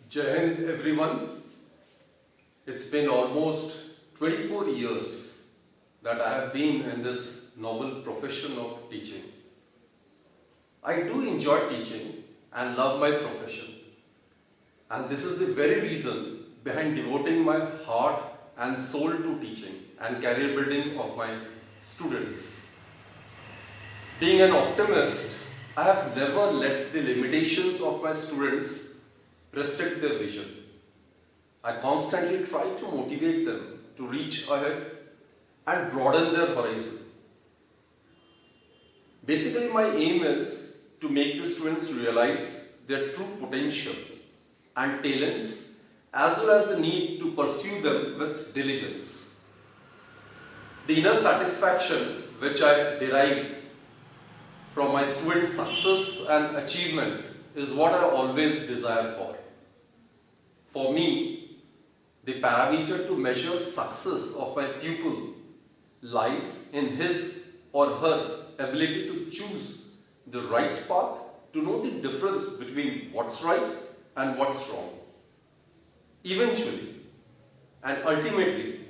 Jai Hind everyone. It's been almost 24 years that I have been in this noble profession of teaching. I do enjoy teaching and love my profession. And this is the very reason behind devoting my heart and soul to teaching and career building of my students. Being an optimist, I have never let the limitations of my students restrict their vision. I constantly try to motivate them to reach ahead and broaden their horizon. Basically, my aim is to make the students realize their true potential and talents as well as the need to pursue them with diligence. The inner satisfaction which I derive from my students' success and achievement is what I always desire for. For me, the parameter to measure success of my pupil lies in his or her ability to choose the right path, to know the difference between what's right and what's wrong. Eventually and ultimately,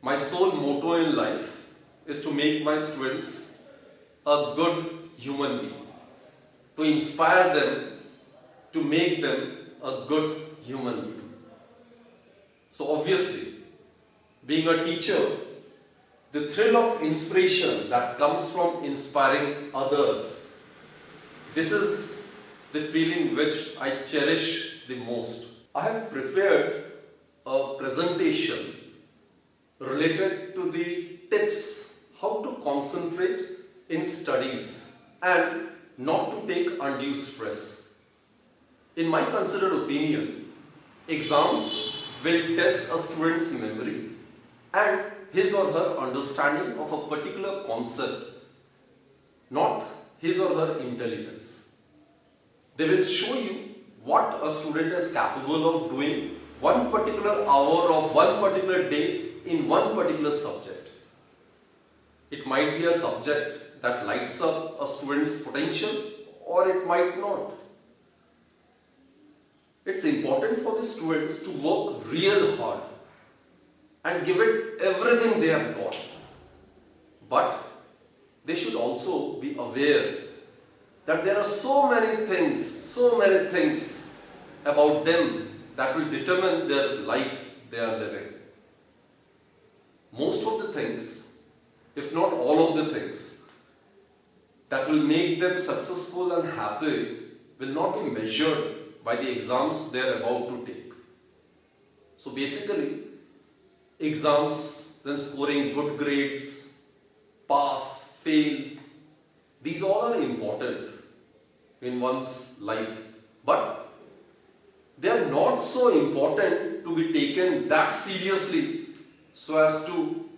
my sole motto in life is to make my students a good human being, to inspire them, to make them a good human being. So obviously, being a teacher, the thrill of inspiration that comes from inspiring others, this is the feeling which I cherish the most. I have prepared a presentation related to the tips how to concentrate in studies and not to take undue stress. In my considered opinion, exams will test a student's memory and his or her understanding of a particular concept, not his or her intelligence. They will show you what a student is capable of doing one particular hour of one particular day in one particular subject. It might be a subject that lights up a student's potential, or it might not. It's important for the students to work real hard and give it everything they have got. But they should also be aware that there are so many things about them that will determine their life they are living. Most of the things, if not all of the things, that will make them successful and happy will not be measured by the exams they are about to take. So basically, exams, then scoring good grades, pass, fail, these all are important in one's life. But they are not so important to be taken that seriously so as to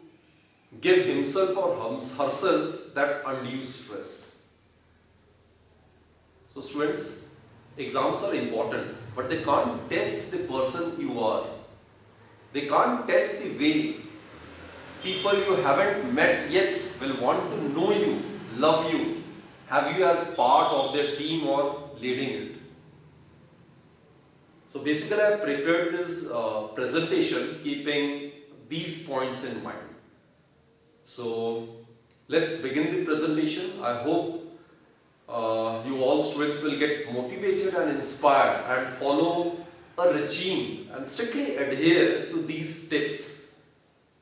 give himself or herself that undue stress. So students, exams are important, but they can't test the person you are. They can't test the way people you haven't met yet will want to know you, love you, have you as part of their team or leading it. So basically, I have prepared this presentation keeping these points in mind. So let's begin the presentation. I hope you all students will get motivated and inspired and follow a regime and strictly adhere to these tips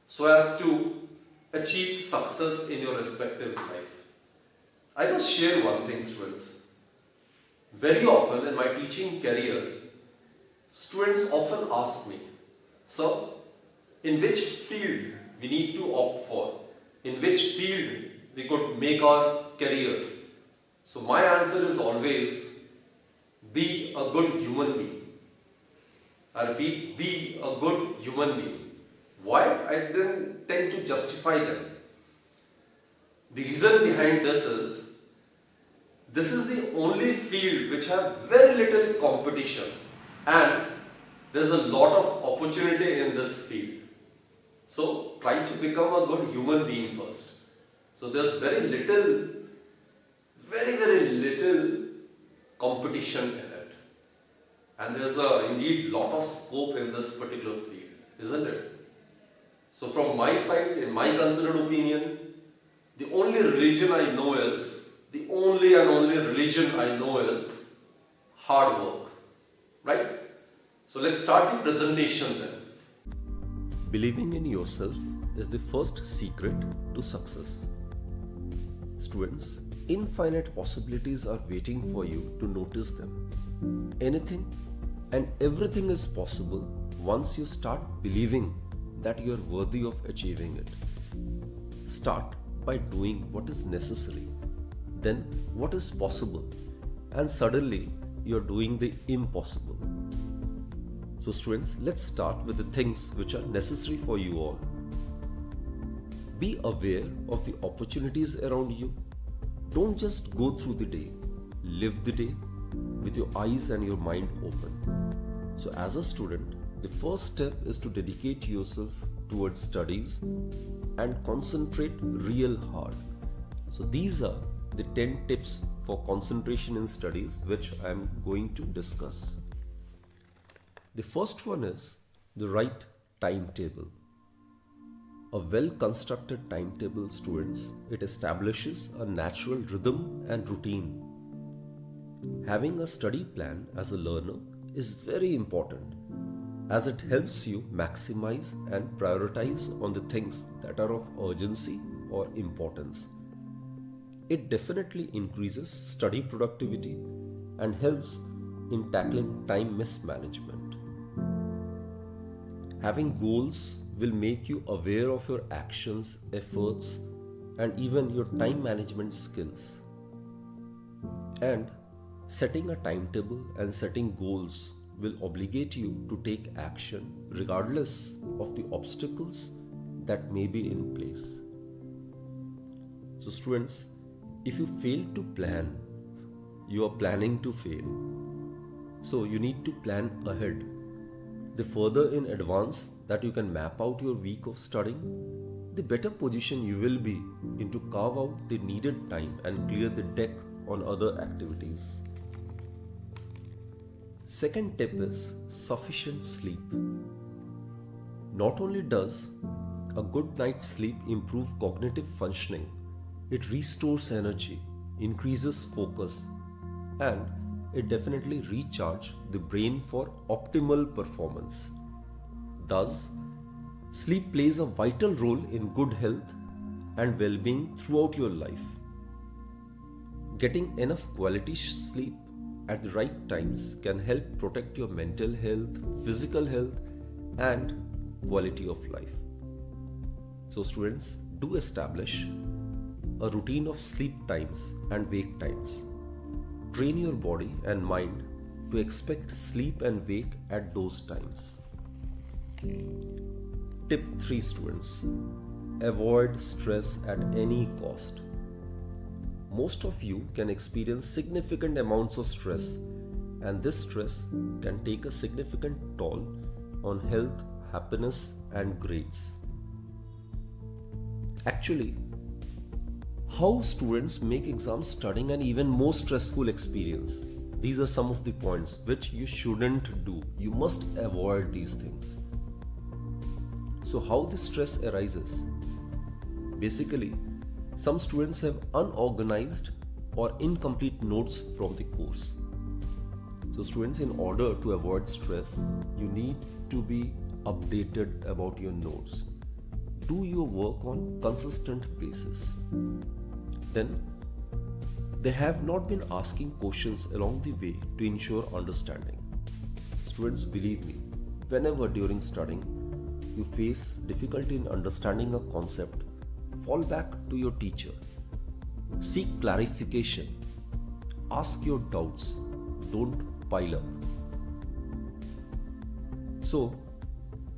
so as to achieve success in your respective life. I must share one thing, students. Very often in my teaching career, students often ask me, "Sir, in which field we need to opt for? In which field we could make our career?" So my answer is always, be a good human being. I repeat, be a good human being. Why? I didn't tend to justify them. The reason behind this is the only field which have very little competition and there's a lot of opportunity in this field. So try to become a good human being first. So there's very little competition in it. And there's indeed lot of scope in this particular field, isn't it? So from my side, in my considered opinion, the only religion I know is, the only and only religion I know is hard work, right? So let's start the presentation then. Believing in yourself is the first secret to success. Students, infinite possibilities are waiting for you to notice them. Anything and everything is possible once you start believing that you are worthy of achieving it. Start by doing what is necessary, then what is possible, and suddenly you are doing the impossible. So students, let's start with the things which are necessary for you all. Be aware of the opportunities around you. Don't just go through the day. Live the day with your eyes and your mind open. So as a student, the first step is to dedicate yourself towards studies and concentrate real hard. So these are the 10 tips for concentration in studies which I am going to discuss. The first one is the right timetable. A well-constructed timetable, students, it establishes a natural rhythm and routine. Having a study plan as a learner is very important, as it helps you maximize and prioritize on the things that are of urgency or importance. It definitely increases study productivity and helps in tackling time mismanagement. Having goals will make you aware of your actions, efforts, and even your time management skills. And setting a timetable and setting goals will obligate you to take action regardless of the obstacles that may be in place. So students, if you fail to plan, you are planning to fail. So you need to plan ahead. The further in advance that you can map out your week of studying, the better position you will be in to carve out the needed time and clear the deck on other activities. Second tip is sufficient sleep. Not only does a good night's sleep improve cognitive functioning, it restores energy, increases focus, and it definitely recharges the brain for optimal performance. Thus, sleep plays a vital role in good health and well-being throughout your life. Getting enough quality sleep at the right times can help protect your mental health, physical health, and quality of life. So students, do establish a routine of sleep times and wake times. Train your body and mind to expect sleep and wake at those times. Tip 3, students. Avoid stress at any cost. Most of you can experience significant amounts of stress, and this stress can take a significant toll on health, happiness, and grades. Actually, how students make exam studying an even more stressful experience. These are some of the points which you shouldn't do. You must avoid these things. So how this stress arises? Basically, some students have unorganized or incomplete notes from the course. So students, in order to avoid stress, you need to be updated about your notes. Do your work on consistent basis. Then, they have not been asking questions along the way to ensure understanding. Students, believe me, whenever during studying you face difficulty in understanding a concept, fall back to your teacher. Seek clarification. Ask your doubts. Don't pile up. So,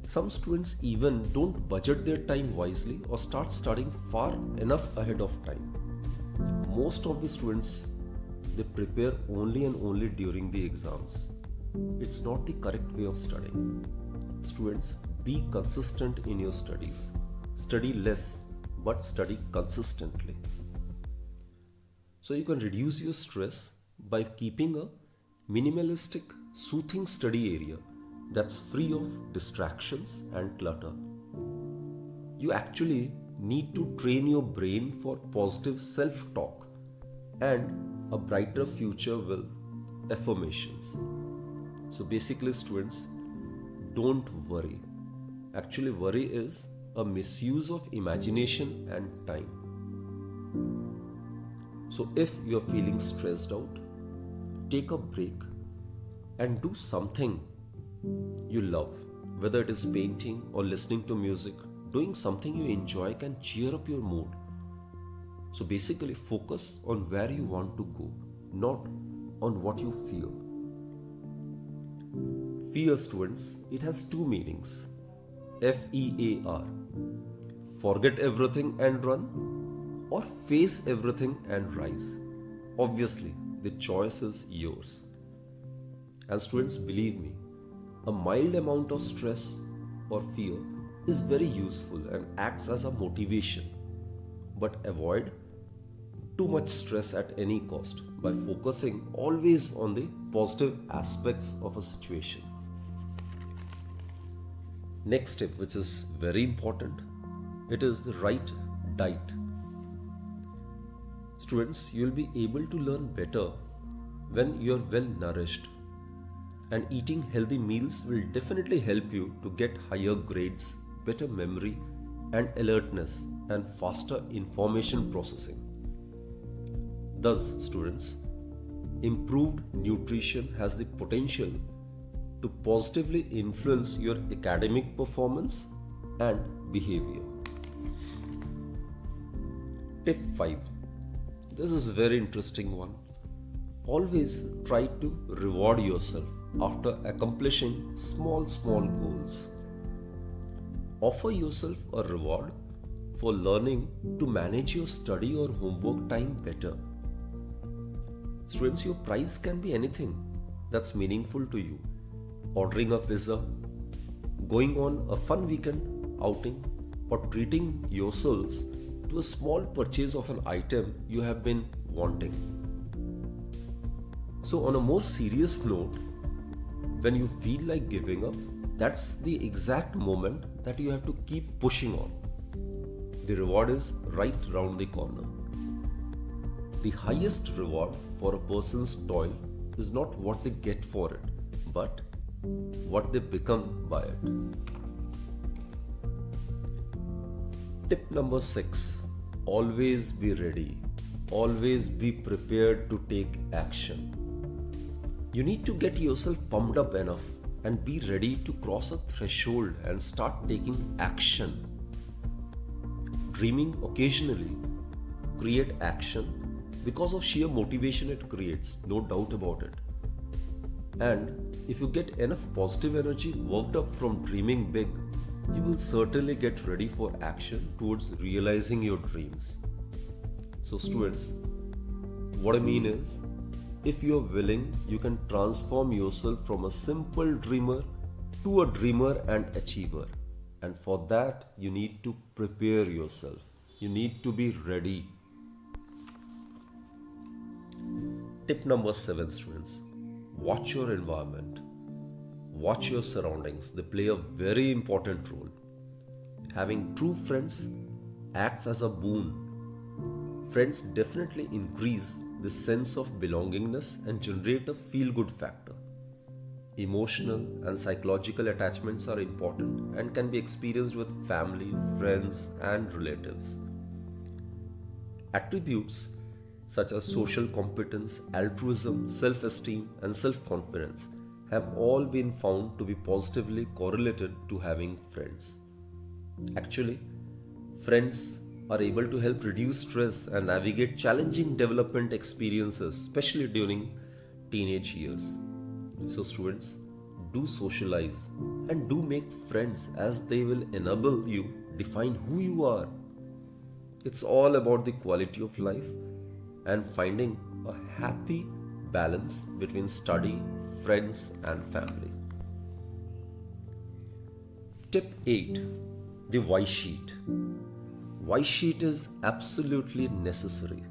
some students even don't budget their time wisely or start studying far enough ahead of time. Most of the students, they prepare only and only during the exams. It's not the correct way of studying. Students, be consistent in your studies. Study less, but study consistently. So you can reduce your stress by keeping a minimalistic soothing study area that's free of distractions and clutter. You actually need to train your brain for positive self talk and a brighter future with affirmations. So basically, students, don't worry. Actually, worry is a misuse of imagination and time. So if you're feeling stressed out, take a break and do something you love, whether it is painting or listening to music. Doing something you enjoy can cheer up your mood. So basically, focus on where you want to go, not on what you fear. Fear, students, it has two meanings. FEAR, forget everything and run, or face everything and rise. Obviously, the choice is yours. And students, believe me, a mild amount of stress or fear is very useful and acts as a motivation. But avoid too much stress at any cost by focusing always on the positive aspects of a situation. Next tip, which is very important, it is the right diet. Students, you'll be able to learn better when you're well nourished, and eating healthy meals will definitely help you to get higher grades, better memory and alertness, and faster information processing. Thus, students, improved nutrition has the potential to positively influence your academic performance and behavior. Tip 5. This is a very interesting one. Always try to reward yourself after accomplishing small goals. Offer yourself a reward for learning to manage your study or homework time better. Students, your prize can be anything that's meaningful to you. Ordering a pizza, going on a fun weekend outing, or treating yourselves to a small purchase of an item you have been wanting. So, on a more serious note, when you feel like giving up, that's the exact moment that you have to keep pushing on. The reward is right round the corner. The highest reward for a person's toil is not what they get for it, but what they become by it. Tip number 6. Always be ready. Always be prepared to take action. You need to get yourself pumped up enough and be ready to cross a threshold and start taking action. Dreaming occasionally create action because of sheer motivation it creates, no doubt about it. And if you get enough positive energy worked up from dreaming big, you will certainly get ready for action towards realizing your dreams. So students, what I mean is, if you are willing, you can transform yourself from a simple dreamer to a dreamer and achiever. And for that, you need to prepare yourself. You need to be ready. Tip number 7, students. Watch your environment. Watch your surroundings. They play a very important role. Having true friends acts as a boon. Friends definitely increase the sense of belongingness and generate a feel-good factor. Emotional and psychological attachments are important and can be experienced with family, friends, and relatives. Attributes such as social competence, altruism, self-esteem, and self-confidence have all been found to be positively correlated to having friends. Actually, friends are able to help reduce stress and navigate challenging development experiences, especially during teenage years. So students, do socialize and do make friends, as they will enable you define who you are. It's all about the quality of life and finding a happy balance between study, friends, and family. Tip 8. The why sheet. Why sheet is absolutely necessary.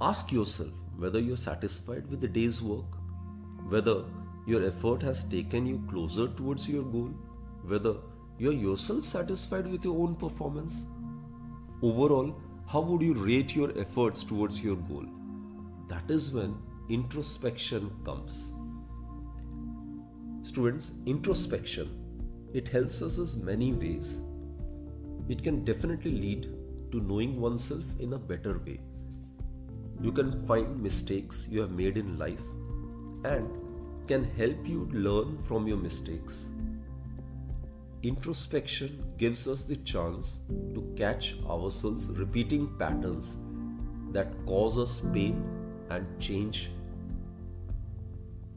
Ask yourself whether you're satisfied with the day's work, whether your effort has taken you closer towards your goal, whether you're yourself satisfied with your own performance. Overall, how would you rate your efforts towards your goal? That is when introspection comes. Students, introspection, it helps us in many ways. It can definitely lead to knowing oneself in a better way. You can find mistakes you have made in life and can help you learn from your mistakes. Introspection gives us the chance to catch ourselves repeating patterns that cause us pain and change.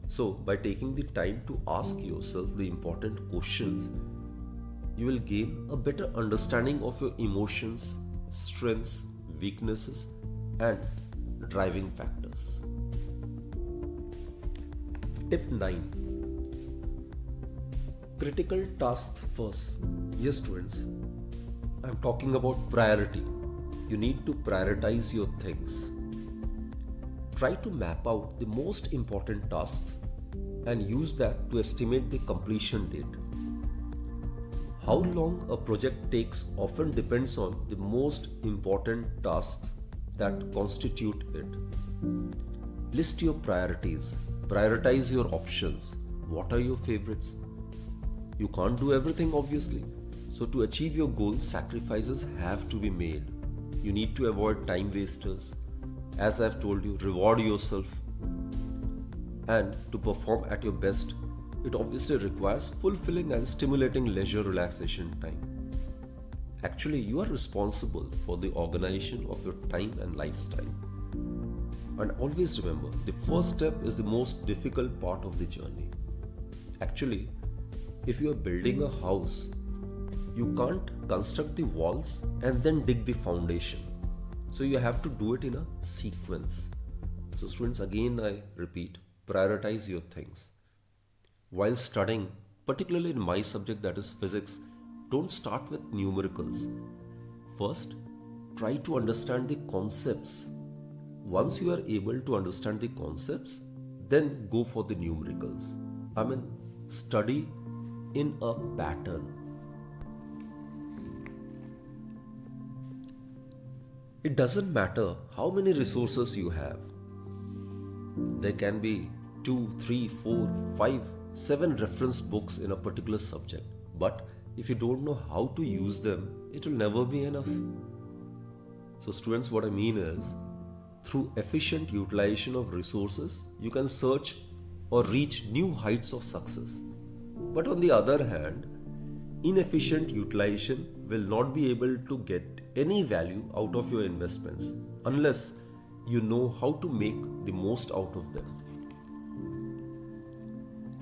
So, by taking the time to ask yourself the important questions, you will gain a better understanding of your emotions, strengths, weaknesses, and driving factors. Tip 9. Critical tasks first. Yes, students, I'm talking about priority. You need to prioritize your things. Try to map out the most important tasks and use that to estimate the completion date. How long a project takes often depends on the most important tasks that constitute it. List your priorities. Prioritize your options. What are your favorites? You can't do everything, obviously. So to achieve your goals, sacrifices have to be made. You need to avoid time wasters. As I've told you, reward yourself. And to perform at your best, it obviously requires fulfilling and stimulating leisure relaxation time. Actually, you are responsible for the organization of your time and lifestyle. And always remember, the first step is the most difficult part of the journey. Actually, if you are building a house, you can't construct the walls and then dig the foundation. So you have to do it in a sequence. So students, again I repeat, prioritize your things. While studying, particularly in my subject that is physics, don't start with numericals. First, try to understand the concepts. Once you are able to understand the concepts, then go for the numericals. Study in a pattern. It doesn't matter how many resources you have. There can be 2, 3, 4, 5, 7 reference books in a particular subject. But if you don't know how to use them, it will never be enough. So students, what I mean is, through efficient utilization of resources, you can search or reach new heights of success. But on the other hand, inefficient utilization will not be able to get any value out of your investments unless you know how to make the most out of them.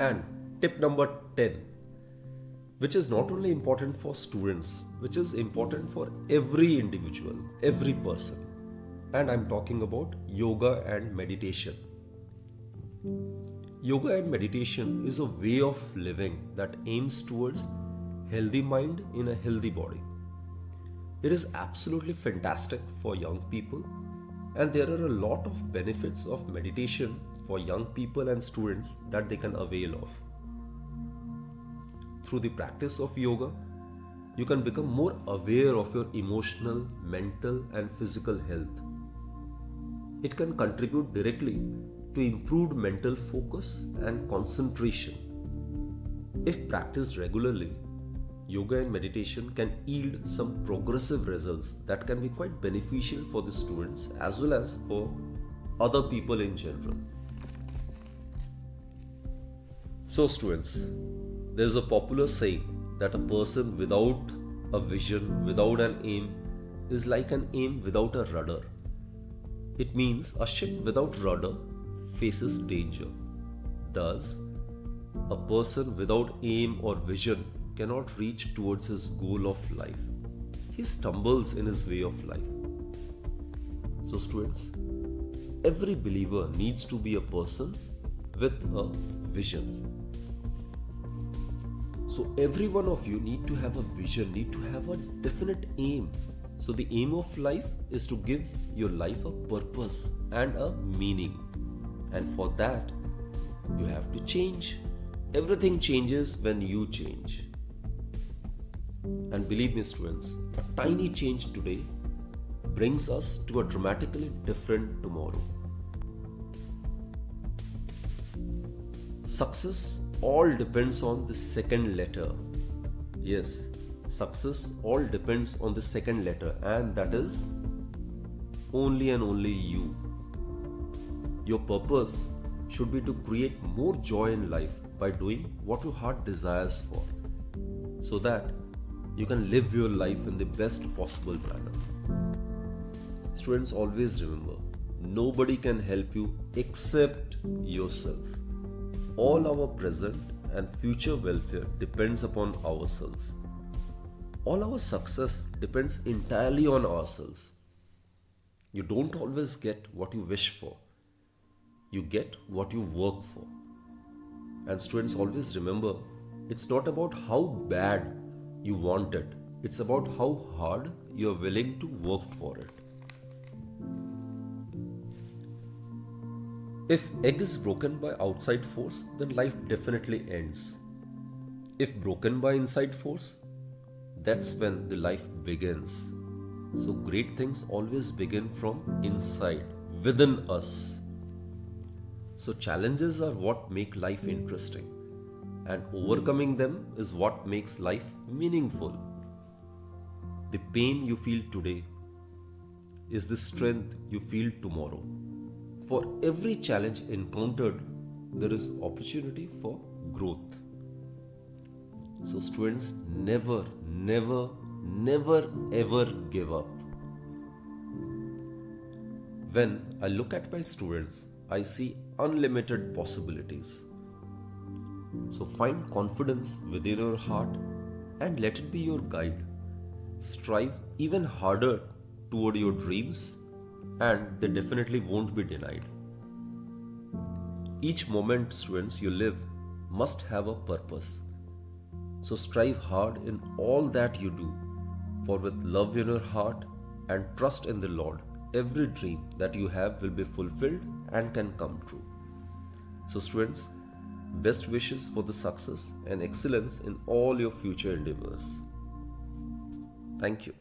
And tip number 10, which is not only important for students, which is important for every individual, every person. And I'm talking about yoga and meditation. Yoga and meditation is a way of living that aims towards healthy mind in a healthy body. It is absolutely fantastic for young people, and there are a lot of benefits of meditation for young people and students that they can avail of. Through the practice of yoga, you can become more aware of your emotional, mental, and physical health. It can contribute directly to improved mental focus and concentration. If practiced regularly, yoga and meditation can yield some progressive results that can be quite beneficial for the students as well as for other people in general. So students, there is a popular saying that a person without a vision, without an aim, is like an aim without a rudder. It means a ship without rudder faces danger. Thus, a person without aim or vision cannot reach towards his goal of life. He stumbles in his way of life. So students, every believer needs to be a person with a vision. So every one of you need to have a vision, need to have a definite aim. So the aim of life is to give your life a purpose and a meaning. And for that, You have to change. Everything changes when you change. And believe me, students, a tiny change today brings us to a dramatically different tomorrow. Success all depends on the second letter. Yes, success all depends on the second letter, and that is only and only you. Your purpose should be to create more joy in life by doing what your heart desires for, so that you can live your life in the best possible manner. Students, always remember, nobody can help you except yourself. All our present and future welfare depends upon ourselves. All our success depends entirely on ourselves. You don't always get what you wish for. You get what you work for. And students, always remember, it's not about how bad you want it. It's about how hard you're willing to work for it. If egg is broken by outside force, then life definitely ends. If broken by inside force, that's when the life begins. So great things always begin from inside, within us. So challenges are what make life interesting, and overcoming them is what makes life meaningful. The pain you feel today is the strength you feel tomorrow. For every challenge encountered, there is opportunity for growth. So students, never, never, never ever give up. When I look at my students, I see unlimited possibilities. So find confidence within your heart and let it be your guide. Strive even harder toward your dreams, and they definitely won't be denied. Each moment, students, you live must have a purpose. So strive hard in all that you do, for with love in your heart and trust in the Lord, every dream that you have will be fulfilled and can come true. So students, best wishes for the success and excellence in all your future endeavors. Thank you.